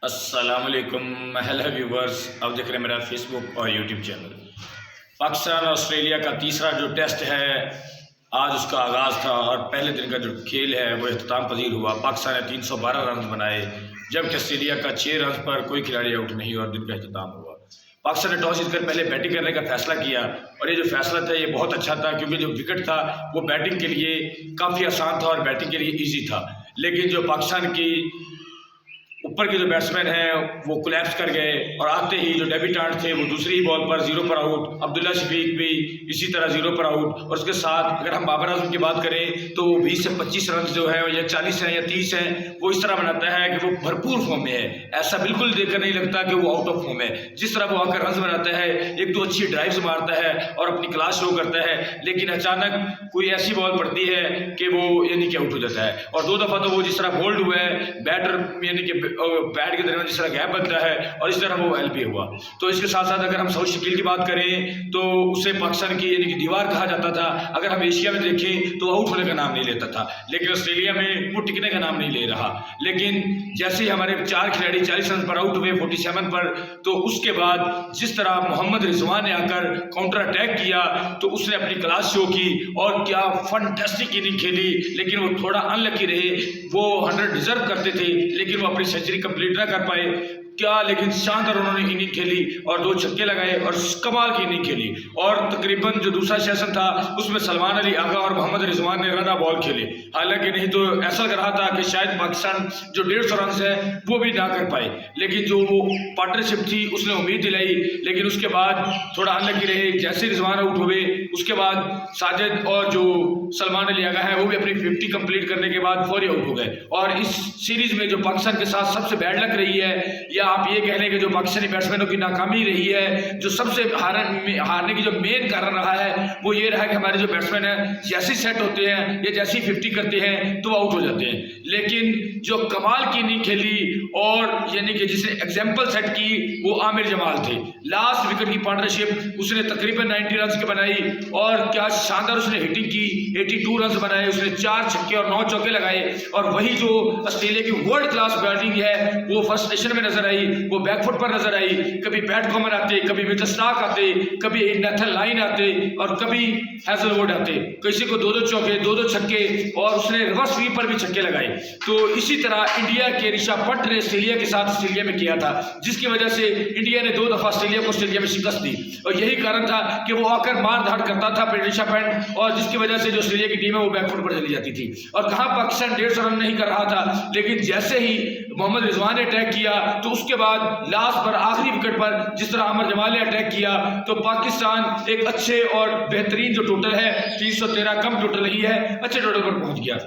السلام علیکم محلہ ویورز، اب دیکھ رہے ہیں میرا فیس بک اور یوٹیوب چینل۔ پاکستان اور آسٹریلیا کا تیسرا جو ٹیسٹ ہے آج اس کا آغاز تھا اور پہلے دن کا جو کھیل ہے وہ اختتام پذیر ہوا۔ پاکستان نے 312 رنز بنائے جبکہ آسٹریلیا کا 6 رنز پر کوئی کھلاڑی آؤٹ نہیں اور دن کا اختتام ہوا۔ پاکستان نے ٹاس جیت کر پہلے بیٹنگ کرنے کا فیصلہ کیا اور یہ جو فیصلہ تھا یہ بہت اچھا تھا کیونکہ جو وکٹ تھا وہ بیٹنگ کے لیے کافی آسان تھا اور بیٹنگ کے لیے ایزی تھا، لیکن جو پاکستان کی اوپر کے جو بیٹسمین ہیں وہ کولیپس کر گئے اور آتے ہی جو ڈیبیٹانٹ تھے وہ دوسری بال پر 0 پر آؤٹ، عبداللہ شفیق بھی اسی طرح 0 پر آؤٹ، اور اس کے ساتھ اگر ہم بابر اعظم کی بات کریں تو وہ 20 سے 25 رنز جو ہے یا 40 ہیں یا 30 ہیں وہ اس طرح بناتا ہے کہ وہ بھرپور فارم میں ہے، ایسا بالکل دیکھ کر نہیں لگتا کہ وہ آؤٹ آف فارم ہے۔ جس طرح وہ آ کر رنز بناتا ہے، ایک دو اچھی ڈرائیوز مارتا ہے اور اپنی کلاس شو کرتا ہے، لیکن اچانک کوئی ایسی بال پڑتی ہے کہ وہ یعنی کہ آؤٹ ہو جاتا ہے، اور 2 دفعہ تو وہ جس طرح بولڈ ہوا ہے بیٹر یعنی کہ بیٹ کے درمیان جس طرح گیپ بنتا ہے اور اس طرح وہ ایل پی ہوا۔ تو اس کے ساتھ ساتھ اگر ہم سعود شکیل کی بات کریں تو اسے پاکستان کی یعنی کہ دیوار کہا جاتا تھا، اگر ہم ایشیا میں دیکھیں تو آؤٹ ہونے کا نام نہیں لیتا تھا، لیکن آسٹریلیا میں وہ ٹکنے کا نام نہیں لے رہا۔ لیکن جیسے ہی ہمارے 4 کھلاڑی 40 رن پر آؤٹ ہوئے 47 پر، تو اس کے بعد جس طرح محمد رضوان نے آ کر کاؤنٹر اٹیک کیا تو اس نے اپنی کلاس شو کی اور کیا فنٹیسٹک اننگ کھیلی، لیکن وہ تھوڑا ان لکی رہے، وہ 100 ڈیزرو کرتے تھے لیکن وہ اپنی سینچری کمپلیٹ نہ کر پائے کیا، لیکن شاندار انہوں نے اننگ کھیلی اور 2 چھکے لگائے اور کمال کی اننگ کھیلی، اور تقریباً جو دوسرا سیشن تھا اس میں سلمان علی آغا اور محمد رضوان نے رن بال کھیلے، حالانکہ نہیں تو ایسا لگ رہا تھا کہ شاید پاکستان جو 150 رنز ہے وہ بھی نہ کر پائے، لیکن جو وہ پارٹنرشپ تھی اس نے امید دلائی، لیکن اس کے بعد تھوڑا ان لکی رہے، جیسے رضوان آؤٹ ہوئے اس کے بعد ساجد اور جو سلمان علی آغا ہے وہ بھی اپنی 50 کمپلیٹ کرنے کے بعد فوری آؤٹ ہو گئے، اور اس سیریز میں جو پاکستان کے ساتھ سب سے بیڈ لک رہی ہے، یا آپ یہ کہہ لیں کہ جو پاکستانی بیٹسمینوں کی ناکامی رہی ہے، جو سب سے ہارنے کی جو مین کارن رہا ہے وہ یہ رہا کہ ہمارے جو بیٹسمین ہیں جیسی سیٹ ہوتے ہیں یا جیسی 50 کرتے ہیں تو وہ آؤٹ ہو جاتے ہیں، لیکن جو کمال کی اننگ کھیلی اور یعنی کہ جس نے ایگزامپل سیٹ کی وہ عامر جمال تھے۔ لاسٹ وکٹ کی پارٹنرشپ اس نے تقریباً 90 رنز کی بنائی اور کیا شاندار اس نے ہٹنگ کی، 82 رنز بنائے، اس نے 4 چھکے اور 9 چوکے لگائے، اور وہی جو آسٹریلیا کی ورلڈ کلاس بیٹنگ ہے وہ فرسٹ اسٹیشن میں نظر آئی، وہ بیک فٹ پر نظر آئی، کبھی پیٹ کامن آتے، کبھی مچل اسٹارک آتے، کبھی نیتھن لائن آتے اور کبھی ہیزل ووڈ آتے، کسی کو 2 چوکے 2 چھکے، اور اس نے ریورس سویپ پر بھی چھکے لگائے۔ تو اسی طرح انڈیا کے رشب پنت نے آسٹریلیا کے ساتھ آسٹریلیا میں کیا تھا، جس کی وجہ سے انڈیا نے 2 دفعہ آسٹریلیا کو آسٹریلیا میں شکست دی، اور یہی کارن تھا کہ وہ آ کر مار دھاڑ کرتا تھا رشب پنت، اور جس کی وجہ سے جو آسٹریلیا کی ٹیم ہے وہ بیک فٹ پر چلی جاتی تھی، اور کہاں پاکستان 150 رن نہیں کر رہا تھا، لیکن جیسے ہی محمد رضوان نے اٹیک کیا تو اس کے بعد لاسٹ پر آخری وکٹ پر جس طرح عامر جمال نے اٹیک کیا تو پاکستان ایک اچھے اور بہترین جو ٹوٹل ہے 313 کم ٹوٹل نہیں ہے، اچھے ٹوٹل پر پہنچ گیا۔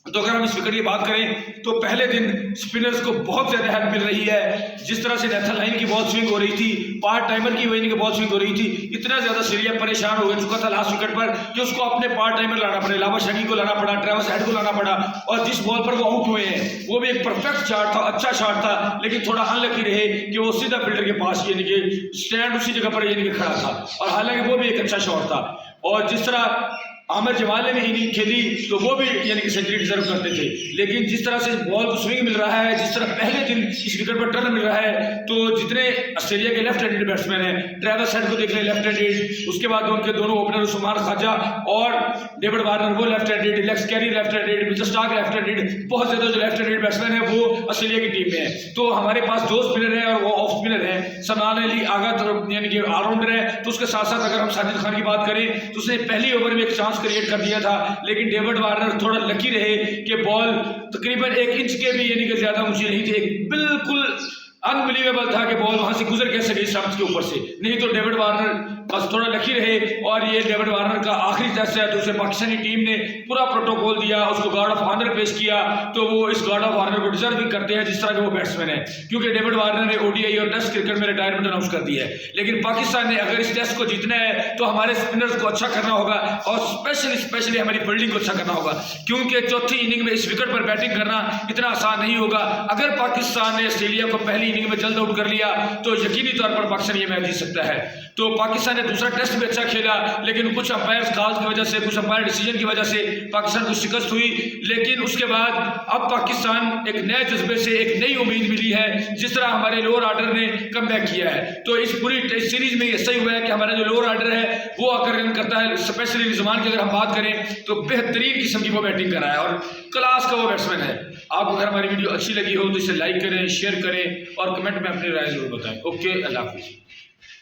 تو اگر ہم اس وکٹ کی بات کریں تو پہلے دن سپنرز کو بہت زیادہ ہیلپ مل رہی ہے، جس طرح سے نیتھن لائن کی بال سوئنگ ہو رہی تھی، پارٹ ٹائمر کی بال سوئنگ ہو رہی تھی، اتنا زیادہ آسٹریلیا پریشان ہو چکا تھا لاسٹ وکٹ پر کہ اس کو اپنے پارٹ ٹائمر لانا پڑے، لاوا شگی کو لانا پڑا، ٹریوس ہیڈ کو لانا پڑا، اور جس بال پر وہ آؤٹ ہوئے ہیں وہ بھی ایک پرفیکٹ شاٹ تھا، اچھا شاٹ تھا، لیکن تھوڑا ان لکی رہے کہ وہ سیدھا فیلڈر کے پاس یعنی کہ اسٹینڈ اسی جگہ پر یعنی کہ کھڑا تھا، اور حالانکہ وہ بھی ایک اچھا شاٹ تھا، اور جس طرح عامر جمال نے بھی اننگ کھیلی تو وہ بھی یعنی کہ سینچری ڈیزرو کرتے تھے، لیکن جس طرح سے بال کو سوئنگ مل رہا ہے، جس طرح پہلے دن اس وکٹ پر ٹرن مل رہا ہے، تو جتنے آسٹریلیا کے لیفٹ ہینڈڈ بیٹسمین ہیں، ٹریوس ہیڈ کو دیکھ لیں لیفٹ ہینڈڈ، اس کے بعد ان کے دونوں اوپنر عثمان خواجہ اور ڈیوڈ وارنر وہ left handed, Alex Carey left handed, Mitchell Starc left handed, بہت زیادہ جو لیفٹ ہینڈڈ بیٹسمین ہیں وہ آسٹریلیا کی ٹیم میں ہیں۔ تو ہمارے پاس 2 اسپنر ہیں اور وہ آف اسپنر ہیں، سلمان علی آغا یعنی کہ آل راؤنڈر ہے، تو اس کے ساتھ ساتھ اگر ہم ساجد خان کی بات کریں تو اس نے پہلی اوور میں ایک چانس کریٹ کر دیا تھا، لیکن ڈیوڈ وارنر تھوڑا لکی رہے کہ بال تقریباً 1 انچ کے بھی یعنی کہ زیادہ اونچی نہیں تھی، ایک بالکل انبلیویبل تھا کہ بال وہاں سے گزر کیسے گئی سٹمپس کے اوپر سے، نہیں تو ڈیوڈ وارنر بس تھوڑا لکی رہے، اور یہ ڈیوڈ وارنر کا آخری ٹیسٹ ہے تو اسے پاکستانی ٹیم نے پورا پروٹوکول دیا، اس کو گارڈ آف آنر پیش کیا، تو وہ اس گارڈ آف آنر کو ڈیزرو بھی کرتے ہیں جس طرح کہ وہ بیٹسمین ہے، کیونکہ ڈیوڈ وارنر نے ODI اور ٹیسٹ کرکٹ میں ریٹائرمنٹ اناؤنس کر دی ہے، لیکن پاکستان نے اگر اس ٹیسٹ کو جیتنا ہے تو ہمارے اسپنرز کو اچھا کرنا ہوگا اور اسپیشلی ہماری فیلڈنگ کو اچھا کرنا ہوگا، کیونکہ چوتھی اننگ میں اس وکٹ پر بیٹنگ کرنا اتنا آسان نہیں ہوگا۔ اگر پاکستان نے آسٹریلیا کو پہلی اننگ میں جلد آؤٹ کر لیا تو یقینی طور پر پاکستان یہ میچ جیت سکتا ہے۔ تو پاکستان نے دوسرا ٹیسٹ بھی اچھا کھیلا، لیکن کچھ امپائر کالز کی وجہ سے، کچھ امپائر ڈیسیجن کی وجہ سے پاکستان کو شکست ہوئی۔ لیکن اس کے بعد اب پاکستان ایک نئے جذبے سے، ایک نئی امید ملی ہے، جس طرح ہمارے لوور آرڈر نے کم بیک کیا ہے۔ تو اس پوری ٹیسٹ سیریز میں یہ صحیح ہوا ہے کہ ہمارا جو لوور آرڈر ہے وہ آ کر رن کرتا ہے، اسپیشلی رضوان کی اگر ہم بات کریں تو بہترین قسم کی وہ بیٹنگ کر رہا ہے اور کلاس کا وہ بیٹسمین ہے۔ آپ کو اگر ہماری ویڈیو اچھی لگی ہو تو اسے لائک کریں، شیئر کریں اور کمنٹ میں اپنی رائے ضرور بتائیں۔ اوکے، اللہ حافظ۔